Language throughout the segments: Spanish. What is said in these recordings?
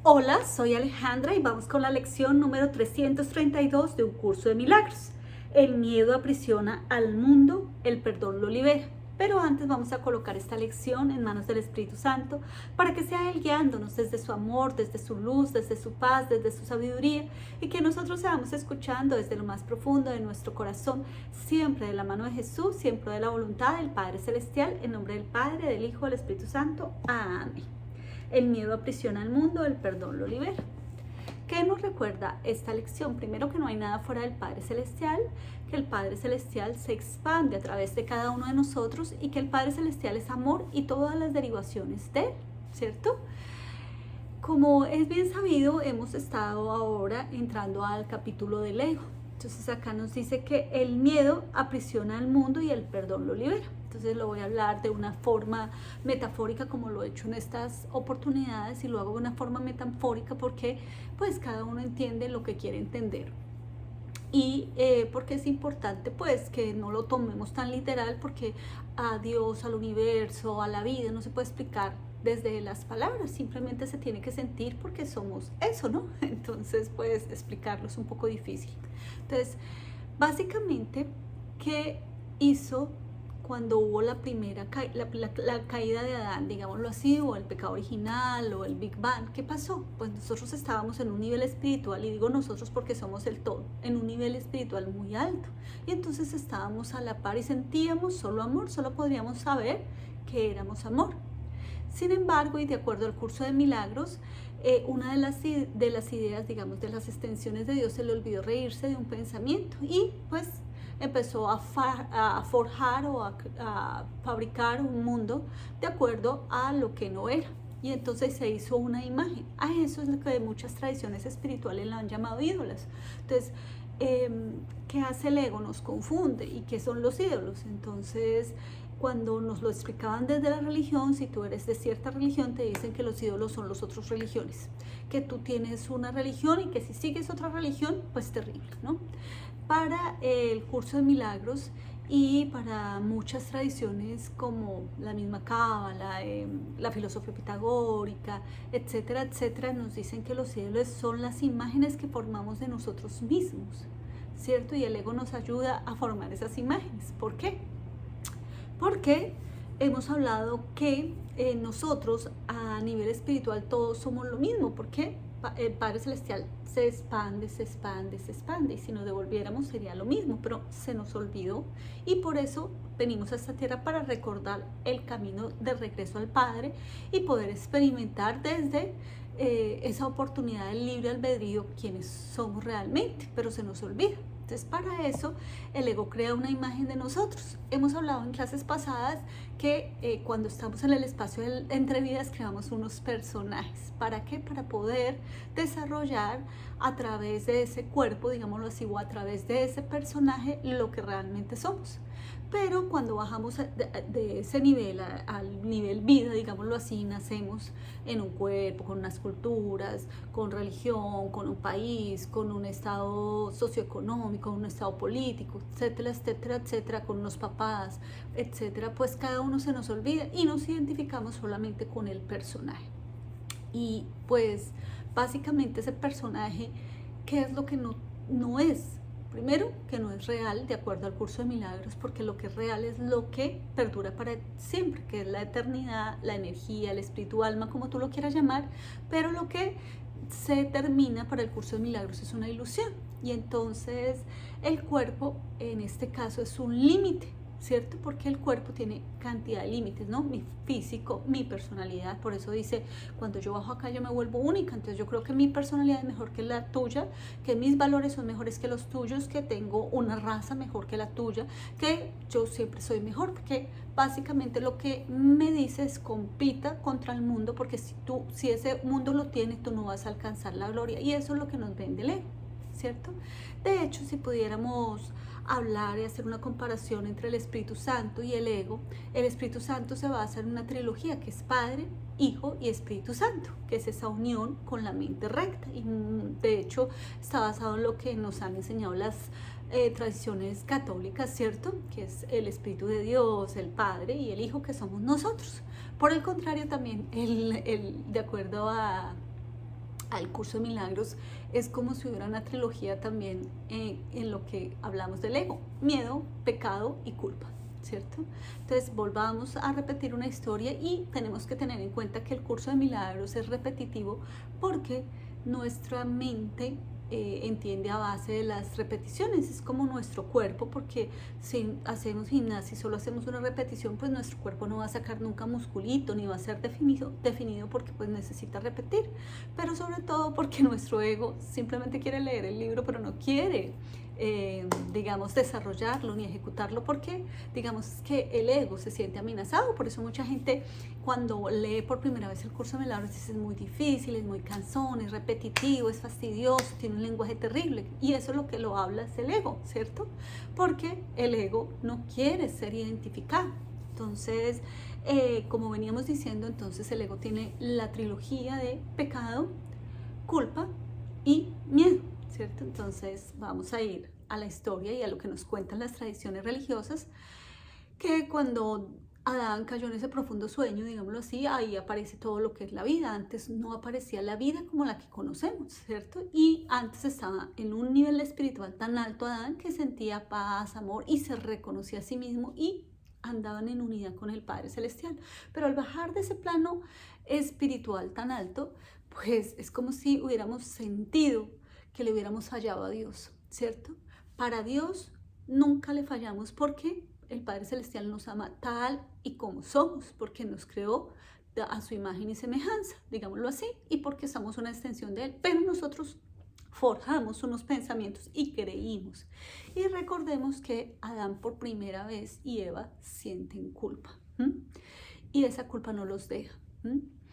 Hola, soy Alejandra y vamos con la lección número 332 de un curso de milagros. El miedo aprisiona al mundo, el perdón lo libera. Pero antes vamos a colocar esta lección en manos del Espíritu Santo para que sea Él guiándonos desde su amor, desde su luz, desde su paz, desde su sabiduría y que nosotros seamos escuchando desde lo más profundo de nuestro corazón, siempre de la mano de Jesús, siempre de la voluntad del Padre Celestial, en nombre del Padre, del Hijo, del Espíritu Santo. Amén. El miedo aprisiona al mundo, el perdón lo libera. ¿Qué nos recuerda esta lección? Primero, que no hay nada fuera del Padre Celestial, que el Padre Celestial se expande a través de cada uno de nosotros y que el Padre Celestial es amor y todas las derivaciones de él, ¿cierto? Como es bien sabido, hemos estado ahora entrando al capítulo del ego. Entonces acá nos dice que el miedo aprisiona al mundo y el perdón lo libera. Entonces lo voy a hablar de una forma metafórica como lo he hecho en estas oportunidades y lo hago de una forma metafórica porque pues cada uno entiende lo que quiere entender. Y porque es importante pues que no lo tomemos tan literal porque a Dios, al universo, a la vida no se puede explicar desde las palabras, simplemente se tiene que sentir porque somos eso, ¿no? Entonces pues explicarlo es un poco difícil. Entonces básicamente, ¿qué hizo cuando hubo la primera la caída de Adán, digámoslo así, o el pecado original, o el Big Bang? ¿Qué pasó? Pues nosotros estábamos en un nivel espiritual, y digo nosotros porque somos el todo, en un nivel espiritual muy alto, y entonces estábamos a la par y sentíamos solo amor, solo podríamos saber que éramos amor. Sin embargo, y de acuerdo al curso de milagros, una de las ideas, digamos, de las extensiones de Dios, se le olvidó reírse de un pensamiento y pues empezó a forjar o a fabricar un mundo de acuerdo a lo que no era. Y entonces se hizo una imagen. A eso es lo que muchas tradiciones espirituales la han llamado ídolos. Entonces, ¿qué hace el ego? Nos confunde. ¿Y qué son los ídolos? Entonces, cuando nos lo explicaban desde la religión, si tú eres de cierta religión, te dicen que los ídolos son las otras religiones, que tú tienes una religión y que si sigues otra religión, pues terrible, ¿no? Para el curso de milagros y para muchas tradiciones como la misma cábala, la filosofía pitagórica, etcétera, etcétera, nos dicen que los ídolos son las imágenes que formamos de nosotros mismos, ¿cierto? Y el ego nos ayuda a formar esas imágenes. ¿Por qué? Porque hemos hablado que nosotros a nivel espiritual todos somos lo mismo, porque el Padre Celestial se expande, se expande, se expande, y si nos devolviéramos sería lo mismo, pero se nos olvidó y por eso venimos a esta tierra para recordar el camino de regreso al Padre y poder experimentar desde esa oportunidad del libre albedrío quienes somos realmente, pero se nos olvida. Entonces, para eso, el ego crea una imagen de nosotros. Hemos hablado en clases pasadas que cuando estamos en el espacio entre vidas creamos unos personajes. ¿Para qué? Para poder desarrollar a través de ese cuerpo, digámoslo así, o a través de ese personaje lo que realmente somos. Pero cuando bajamos de ese nivel al nivel vida, digámoslo así, nacemos en un cuerpo, con unas culturas, con religión, con un país, con un estado socioeconómico, un estado político, etcétera, etcétera, etcétera, con unos papás, etcétera, pues cada uno se nos olvida y nos identificamos solamente con el personaje. Y pues básicamente ese personaje, ¿qué es lo que no es? Primero, que no es real, de acuerdo al curso de milagros, porque lo que es real es lo que perdura para siempre, que es la eternidad, la energía, el espíritu, alma, como tú lo quieras llamar, pero lo que se termina para el curso de milagros es una ilusión. Y entonces el cuerpo, en este caso, es un límite, ¿cierto? Porque el cuerpo tiene cantidad de límites, ¿no? Mi físico, mi personalidad, por eso dice, cuando yo bajo acá yo me vuelvo única, entonces yo creo que mi personalidad es mejor que la tuya, que mis valores son mejores que los tuyos, que tengo una raza mejor que la tuya, que yo siempre soy mejor, porque básicamente lo que me dice es compita contra el mundo, porque si ese mundo lo tienes, tú no vas a alcanzar la gloria, y eso es lo que nos vende el ego, ¿cierto? De hecho, si pudiéramos hablar y hacer una comparación entre el Espíritu Santo y el ego, el Espíritu Santo se basa en una trilogía que es Padre, Hijo y Espíritu Santo, que es esa unión con la mente recta, y de hecho está basado en lo que nos han enseñado las tradiciones católicas, ¿cierto? Que es el Espíritu de Dios, el Padre y el Hijo, que somos nosotros. Por el contrario, también de acuerdo a al curso de milagros, es como si hubiera una trilogía también en lo que hablamos del ego: miedo, pecado y culpa, ¿cierto? Entonces volvamos a repetir una historia y tenemos que tener en cuenta que el curso de milagros es repetitivo porque nuestra mente entiende a base de las repeticiones. Es como nuestro cuerpo, porque si hacemos gimnasia y solo hacemos una repetición, pues nuestro cuerpo no va a sacar nunca musculito, ni va a ser definido porque pues necesita repetir. Pero sobre todo porque nuestro ego simplemente quiere leer el libro, pero no quiere digamos, desarrollarlo ni ejecutarlo, porque digamos que el ego se siente amenazado. Por eso mucha gente cuando lee por primera vez el curso de milagros dice: es muy difícil, es muy cansón, es repetitivo, es fastidioso, tiene un lenguaje terrible. Y eso es lo que lo habla, es el ego, ¿cierto? Porque el ego no quiere ser identificado. Entonces, como veníamos diciendo, entonces el ego tiene la trilogía de pecado, culpa y miedo, ¿cierto? Entonces vamos a ir a la historia y a lo que nos cuentan las tradiciones religiosas, que cuando Adán cayó en ese profundo sueño, digámoslo así, ahí aparece todo lo que es la vida. Antes no aparecía la vida como la que conocemos, ¿cierto? Y antes estaba en un nivel espiritual tan alto Adán, que sentía paz, amor y se reconocía a sí mismo y andaban en unidad con el Padre Celestial. Pero al bajar de ese plano espiritual tan alto, pues es como si hubiéramos sentido que le hubiéramos fallado a Dios, ¿cierto? Para Dios nunca le fallamos, porque el Padre Celestial nos ama tal y como somos, porque nos creó a su imagen y semejanza, digámoslo así, y porque somos una extensión de Él. Pero nosotros forjamos unos pensamientos y creímos. Y recordemos que Adán por primera vez y Eva sienten culpa, y esa culpa no los deja.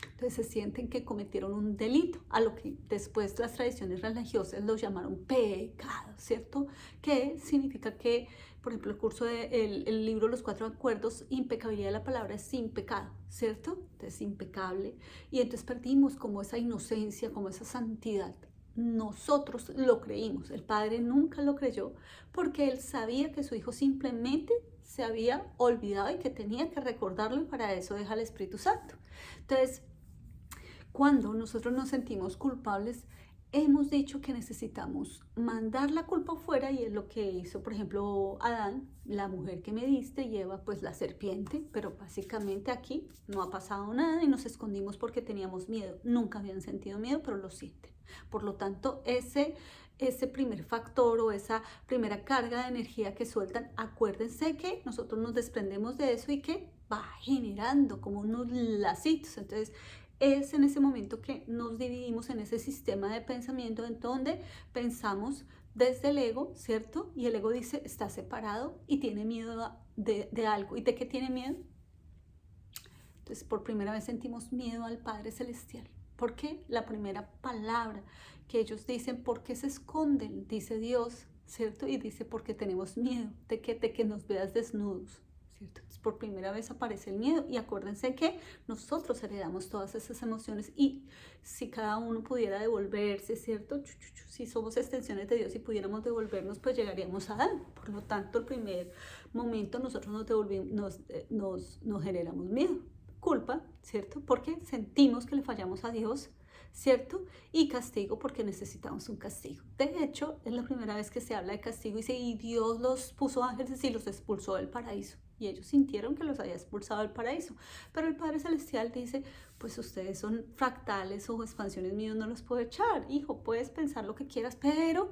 Entonces se sienten que cometieron un delito, a lo que después las tradiciones religiosas lo llamaron pecado, ¿cierto? Que significa que, por ejemplo, el libro Los Cuatro Acuerdos, impecabilidad de la palabra es sin pecado, ¿cierto? Entonces impecable, y entonces perdimos como esa inocencia, como esa santidad. Nosotros lo creímos, el Padre nunca lo creyó, porque Él sabía que su Hijo simplemente se había olvidado y que tenía que recordarlo, y para eso deja el Espíritu Santo. Entonces, cuando nosotros nos sentimos culpables, hemos dicho que necesitamos mandar la culpa afuera, y es lo que hizo, por ejemplo, Adán, la mujer que me diste, y Eva, pues la serpiente. Pero básicamente aquí no ha pasado nada y nos escondimos porque teníamos miedo. Nunca habían sentido miedo, pero lo sienten. Por lo tanto, ese primer factor o esa primera carga de energía que sueltan, acuérdense que nosotros nos desprendemos de eso y que va generando como unos lacitos. Entonces, es en ese momento que nos dividimos en ese sistema de pensamiento, en donde pensamos desde el ego, ¿cierto? Y el ego dice: está separado y tiene miedo de algo. ¿Y de qué tiene miedo? Entonces, por primera vez sentimos miedo al Padre Celestial. ¿Por qué? La primera palabra que ellos dicen: ¿por qué se esconden? Dice Dios, ¿cierto? Y dice: porque tenemos miedo de que nos veas desnudos. Entonces, por primera vez aparece el miedo. Y acuérdense que nosotros heredamos todas esas emociones, y si cada uno pudiera devolverse, ¿cierto? Si somos extensiones de Dios y pudiéramos devolvernos, pues llegaríamos a Adán. Por lo tanto, el primer momento nosotros nos generamos miedo, culpa, ¿cierto? Porque sentimos que le fallamos a Dios, ¿cierto? Y castigo, porque necesitamos un castigo. De hecho, es la primera vez que se habla de castigo, y Dios los puso ángeles y los expulsó del paraíso. Y ellos sintieron que los había expulsado del paraíso. Pero el Padre Celestial dice: pues ustedes son fractales o expansiones mías, no los puedo echar. Hijo, puedes pensar lo que quieras, pero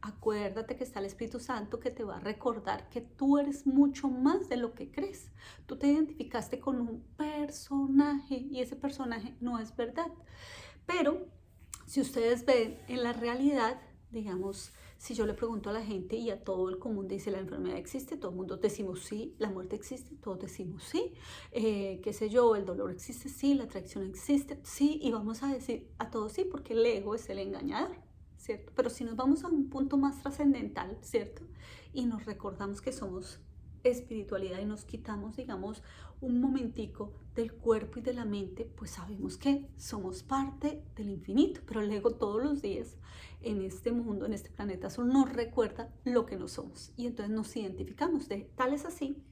acuérdate que está el Espíritu Santo, que te va a recordar que tú eres mucho más de lo que crees. Tú te identificaste con un personaje y ese personaje no es verdad. Pero si ustedes ven en la realidad, digamos, si yo le pregunto a la gente y a todo el común dice: ¿la enfermedad existe? Todo el mundo decimos sí. ¿La muerte existe? Todos decimos sí. ¿Qué sé yo? ¿El dolor existe? Sí. ¿La traición existe? Sí. Y vamos a decir a todos sí, porque el ego es el engañador, ¿cierto? Pero si nos vamos a un punto más trascendental, ¿cierto? Y nos recordamos que somos espiritualidad y nos quitamos, digamos, un momentico del cuerpo y de la mente, pues sabemos que somos parte del infinito. Pero el ego todos los días en este mundo, en este planeta azul, nos recuerda lo que no somos, y entonces nos identificamos. Tal es así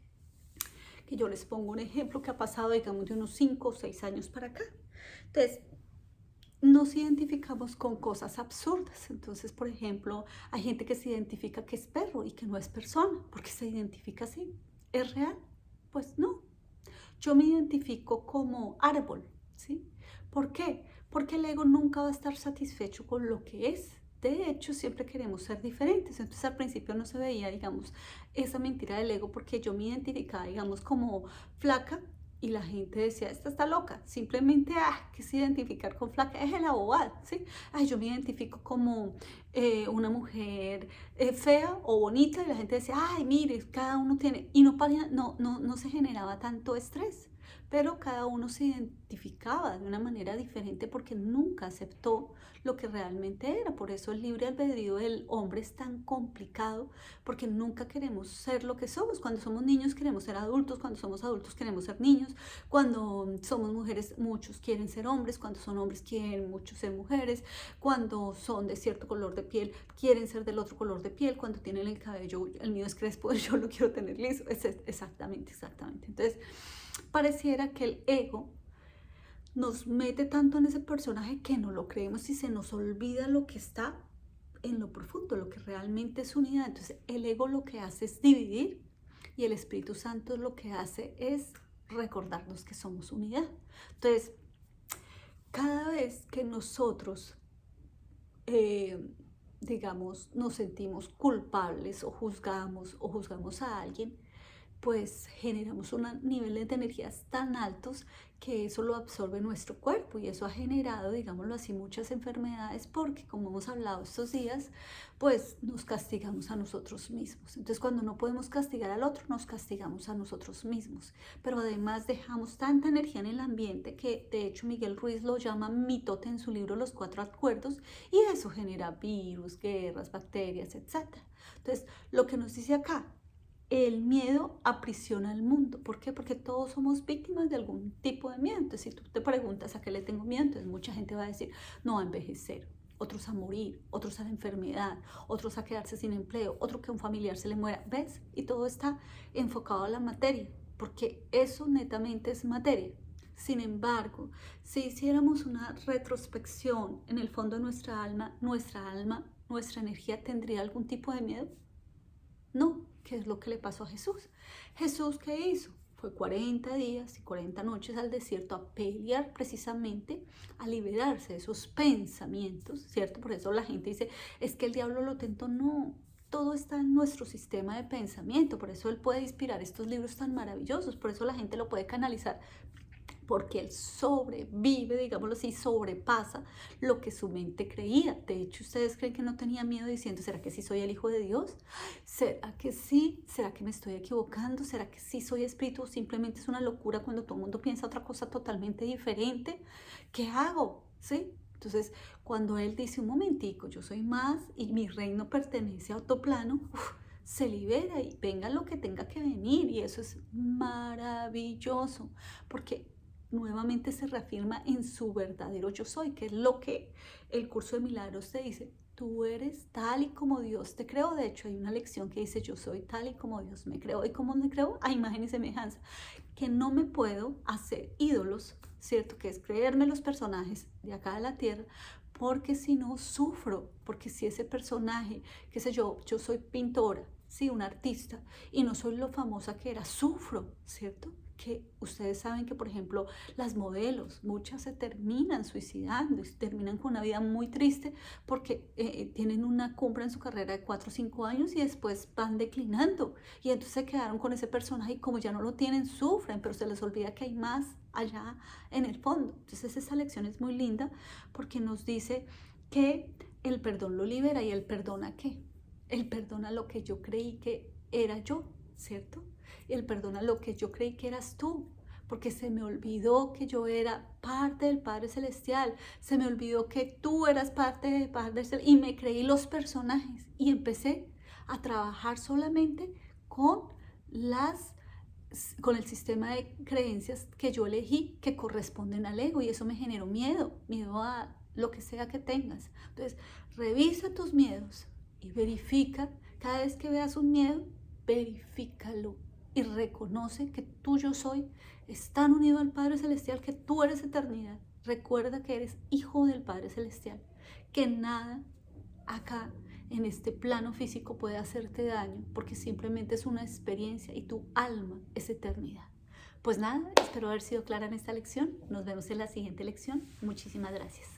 que yo les pongo un ejemplo que ha pasado, digamos, de unos 5 o 6 años para acá. Entonces, nos identificamos con cosas absurdas. Entonces, por ejemplo, hay gente que se identifica que es perro y que no es persona, porque se identifica así. ¿Es real? Pues no. Yo me identifico como árbol, ¿sí? ¿Por qué? Porque el ego nunca va a estar satisfecho con lo que es. De hecho, siempre queremos ser diferentes. Entonces, al principio no se veía, digamos, esa mentira del ego porque yo me identificaba, digamos, como flaca y la gente decía, esta está loca. Simplemente, ¿qué es identificar con flaca? Es el abogado, ¿sí? Ay, yo me identifico como una mujer fea o bonita y la gente decía, ay, mire, cada uno tiene, y no se generaba tanto estrés, pero cada uno se identificaba de una manera diferente porque nunca aceptó lo que realmente era. Por eso el libre albedrío del hombre es tan complicado, porque nunca queremos ser lo que somos. Cuando somos niños queremos ser adultos, cuando somos adultos queremos ser niños, cuando somos mujeres muchos quieren ser hombres, cuando son hombres quieren muchos ser mujeres, cuando son de cierto color de piel quieren ser del otro color de piel, cuando tienen el cabello, el mío es crespo, yo lo quiero tener liso. Exactamente. Entonces, pareciera que el ego nos mete tanto en ese personaje que no lo creemos y se nos olvida lo que está en lo profundo, lo que realmente es unidad. Entonces, el ego lo que hace es dividir y el Espíritu Santo lo que hace es recordarnos que somos unidad. Entonces, cada vez que nosotros, digamos, nos sentimos culpables o juzgamos a alguien, pues generamos un nivel de energías tan altos que eso lo absorbe nuestro cuerpo y eso ha generado, digámoslo así, muchas enfermedades porque, como hemos hablado estos días, pues nos castigamos a nosotros mismos. Entonces, cuando no podemos castigar al otro, nos castigamos a nosotros mismos. Pero además dejamos tanta energía en el ambiente que, de hecho, Miguel Ruiz lo llama mitote en su libro Los Cuatro Acuerdos, y eso genera virus, guerras, bacterias, etc. Entonces, lo que nos dice acá, el miedo aprisiona al mundo. ¿Por qué? Porque todos somos víctimas de algún tipo de miedo. Entonces, si tú te preguntas a qué le tengo miedo, entonces mucha gente va a decir, no, a envejecer, otros a morir, otros a la enfermedad, otros a quedarse sin empleo, otro que un familiar se le muera. ¿Ves? Y todo está enfocado a la materia, porque eso netamente es materia. Sin embargo, si hiciéramos una retrospección en el fondo de nuestra alma, nuestra energía tendría algún tipo de miedo. No, ¿qué es lo que le pasó a Jesús? Jesús, ¿qué hizo? Fue 40 días y 40 noches al desierto a pelear precisamente, a liberarse de esos pensamientos, ¿cierto? Por eso la gente dice, es que el diablo lo tentó. No, todo está en nuestro sistema de pensamiento, por eso él puede inspirar estos libros tan maravillosos, por eso la gente lo puede canalizar, porque él sobrevive, digámoslo así, sobrepasa lo que su mente creía. De hecho, ¿ustedes creen que no tenía miedo diciendo, ¿será que sí soy el Hijo de Dios? ¿Será que sí? ¿Será que me estoy equivocando? ¿Será que sí soy espíritu? Simplemente es una locura cuando todo el mundo piensa otra cosa totalmente diferente. ¿Qué hago? ¿Sí? Entonces, cuando él dice, un momentico, yo soy más y mi reino pertenece a otro plano, se libera y venga lo que tenga que venir, y eso es maravilloso, porque nuevamente se reafirma en su verdadero yo soy, que es lo que el curso de milagros te dice. Tú eres tal y como Dios te creó. De hecho, hay una lección que dice, yo soy tal y como Dios me creó. ¿Y cómo me creó? A imagen y semejanza. Que no me puedo hacer ídolos, ¿cierto? Que es creerme los personajes de acá de la tierra, porque si no sufro, porque si ese personaje, qué sé yo soy pintora, sí, una artista, y no soy lo famosa que era, sufro, ¿cierto? Que ustedes saben que, por ejemplo, las modelos, muchas se terminan suicidando y terminan con una vida muy triste porque tienen una cumbre en su carrera de 4 o 5 años y después van declinando. Y entonces se quedaron con ese personaje y como ya no lo tienen, sufren, pero se les olvida que hay más allá en el fondo. Entonces esa lección es muy linda porque nos dice que el perdón lo libera. ¿Y el perdona qué? Él perdona lo que yo creí que era yo, ¿cierto? Él perdona lo que yo creí que eras tú, porque se me olvidó que yo era parte del Padre Celestial, se me olvidó que tú eras parte del Padre Celestial y me creí los personajes y empecé a trabajar solamente con el sistema de creencias que yo elegí que corresponden al ego, y eso me generó miedo a lo que sea que tengas. Entonces, revisa tus miedos y verifica, cada vez que veas un miedo, verifícalo y reconoce que tú yo soy es tan unido al Padre Celestial que tú eres eternidad. Recuerda que eres hijo del Padre Celestial, que nada acá en este plano físico puede hacerte daño, porque simplemente es una experiencia y tu alma es eternidad. Pues nada, espero haber sido clara en esta lección. Nos vemos en la siguiente lección. Muchísimas gracias.